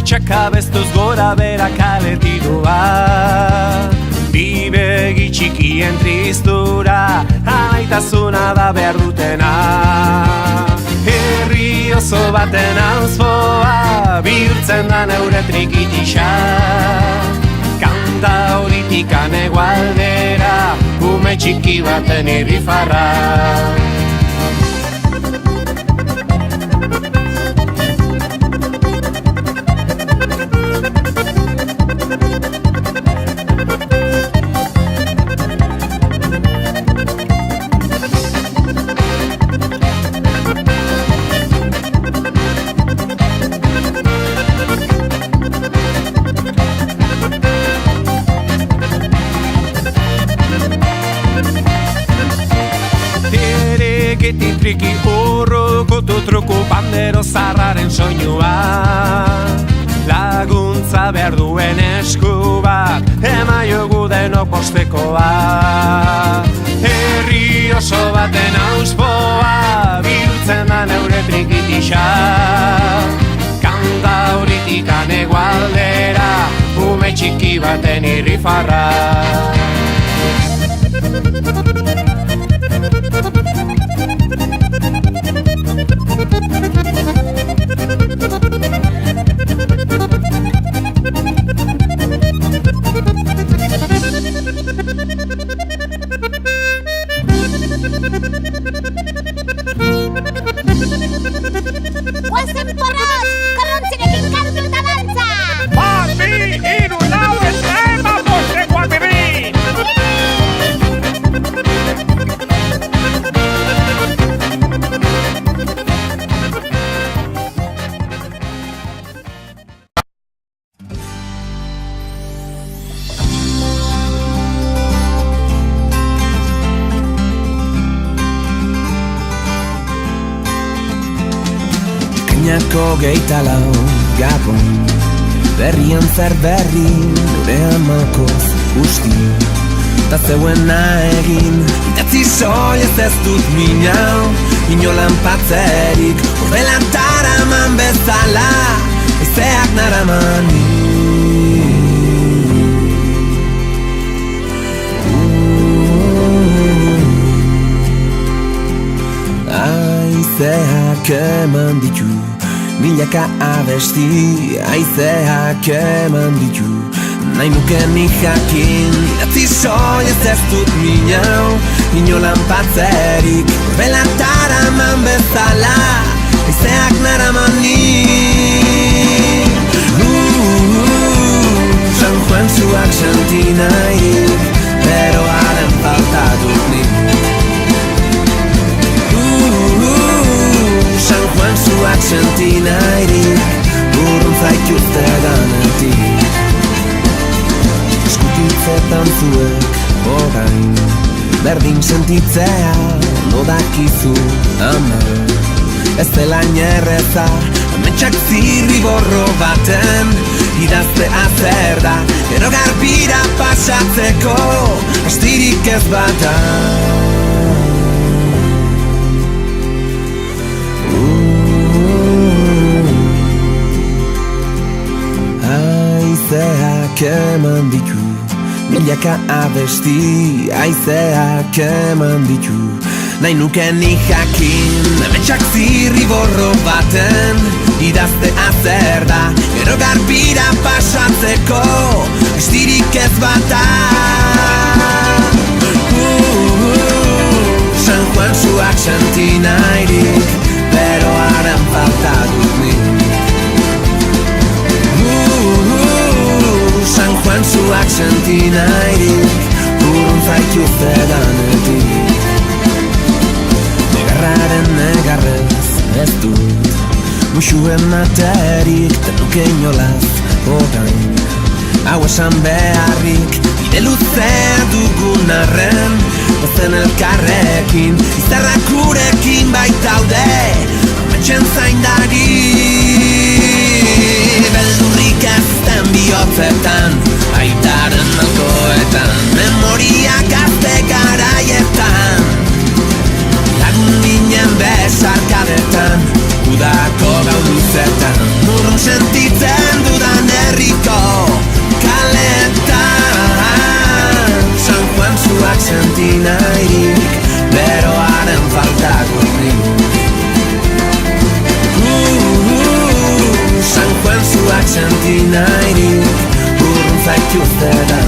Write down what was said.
Ametsak abestuz gora bera kaletidoa, bi begi txikien tristura, amaitasuna da behar dutena. Herri oso baten auzpoa, bihurtzen da neure trikitisa. Kanta horitikan egualdera, ume txiki baten irrifarra. Triki urruko tutruku bandero zarraren soinua, laguntza behar duen esku bat, emaiogu denok postekoa. Herri oso baten auzpoa, bihurtzen da neure trikitisa. Kanta horitikan egualdera, ume txiki baten irrifarra. Guazen porros, korrontzirekin kantu eta dantza! Bi, hiru, lau, eta ema bostekoak bebin! Ekainako 24 Gabon, berrian zer berri, nire amakoz usti. Ta zeuena egin, idatzi soilez ez dut minau, inolan patzerik, horrelan taraman bezala, ezeak naramani. Aizeak eman ditu, milaka abesti, aizeak eman ditu. Nahi nuke nik jakin, idatzi soilez ez dut minau, inolan patzerik, horrelan taraman bezala, aizeak naramani. San Juan zuak senti nahirik, beroaren falta dut nik. San Juan zuak senti nahirik, burrun zaituzte danetik. Eskutitzetan zuek orain, berdin sentitzea nodakizu ama. Ez dela inerreza, ametsak zirriborro baten, idaztea zer da, gero garbira pasatzeko, astirik ez bata. Aizeak eman ditu, milaka abesti, aizeak eman ditu. Nahi nuke nik jakin, ametsak zirriborro baten, idaztea zer da, gero garbira pasatzeko, astirik ez bata. San Juan zuak senti nahirik, beroaren falta dut nik. San Juan zuak senti nahirik, burrun zaituzte danetik. Negarraren negarrez ez dut, muxuen materik, tenuke inolaz orain. Hau esan beharrik, bide luzea dugun arren, gozen elkarrekin, izarrak gurekin baitaude, ametxen zaindari. Beldurrik azten bihotzetan, aitaren malkoetan, memoriak azte garaietan, lagun ginen besarkadetan, udako gau luzetan, urrun sentitzen dudan. centinairi, urrun zaitu zera.